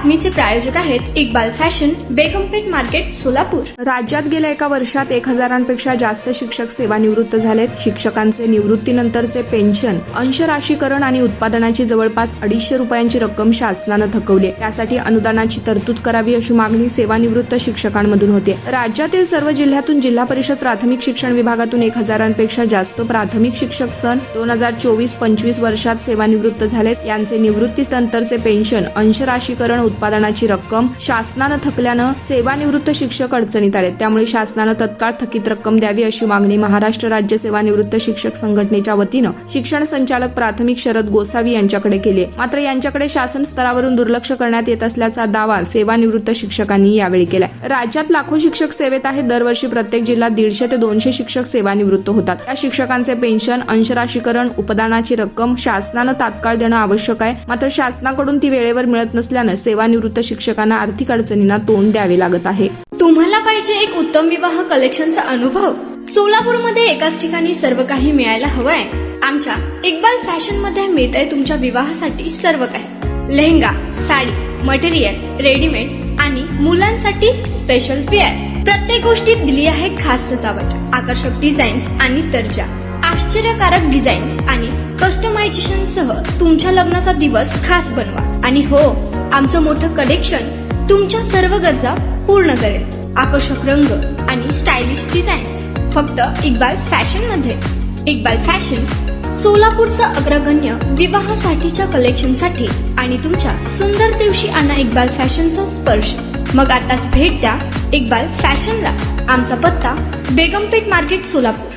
बातमीचे प्रायोजक आहेत Iqbal fashion, बेगमपेठ market, Solapur. राज्यात गेल्या एका वर्षात 1000पेक्षा जास्त शिक्षक सेवानिवृत्त झालेत। शिक्षकांचे निवृत्तीनंतरचे पेन्शन, अंशराशीकरण आणि उत्पादनाची जवळपास 250 रुपयांची रक्कम शासनानं थकवली आहे। त्यासाठी अनुदानाची तरतूद करावी अशी मागणी सेवानिवृत्त शिक्षकांमधून होते। राज्यातील सर्व जिल्ह्यातून जिल्हा परिषद प्राथमिक शिक्षण विभागातून 1000पेक्षा जास्त प्राथमिक शिक्षक सन 2024-25 वर्षात सेवानिवृत्त झालेत। यांचे निवृत्तीनंतरचे पेन्शन, अंशराशीकरण, उत्पादनाची रक्कम शासनानं थकल्यानं सेवानिवृत्त शिक्षक अडचणीत आले। त्यामुळे शासनानं तत्काळ थकीत रक्कम द्यावी अशी मागणी महाराष्ट्र राज्य सेवानिवृत्त शिक्षक संघटनेच्या वतीनं शिक्षण संचालक प्राथमिक शरद गोसावी यांच्याकडे केली। मात्र यांच्याकडे शासन स्तरावरून दुर्लक्ष करण्यात येत असल्याचा दावा सेवानिवृत्त शिक्षकांनी यावेळी केलाय। राज्यात लाखो शिक्षक सेवेत आहेत। दरवर्षी प्रत्येक जिल्ह्यात 150 ते 200 शिक्षक सेवानिवृत्त होतात। या शिक्षकांचे पेन्शन, अंशराशीकरण, उपदानाची रक्कम शासनानं तात्काळ देणं आवश्यक आहे। मात्र शासनाकडून ती वेळेवर मिळत नसल्यानं सेवानिवृत्त शिक्षकांना आर्थिक अडचणींना तोंड द्यावे लागत आहे। तुम्हाला पाहिजे एक उत्तम विवाह कलेक्शनचा अनुभव? सोलापूरमध्ये एकाच ठिकाणी सर्व काही मिळायला हवंय। आमच्या इक्बाल फॅशन मध्ये मिळतंय तुमच्या विवाहासाठी सर्व काही। लेहंगा, साडी, मटेरियल, रेडीमेड आणि मुलांसाठी स्पेशल वेअर। प्रत्येक गोष्टीत दिली आहे खास सजावट, आकर्षक डिझाईन्स आणि दर्जा, आश्चर्यकारक डिझाईन्स आणि कस्टमायझेशन सह तुमच्या लग्नाचा दिवस खास बनवा। आणि हो, आमचं मोठं कलेक्शन तुमच्या सर्व गरजा पूर्ण करेल। आकर्षक रंग आणि स्टायलिश डिझाईन्स फक्त इक्बाल फॅशन मध्ये। इक्बाल फॅशन सोलापूरचं अग्रगण्य विवाहासाठीच्या कलेक्शनसाठी आणि तुमच्या सुंदर दिवशी आणा इक्बाल फॅशनचा स्पर्श। मग आताच भेट द्या इक्बाल फॅशनला। आमचा पत्ता बेगमपेठ मार्केट, सोलापूर।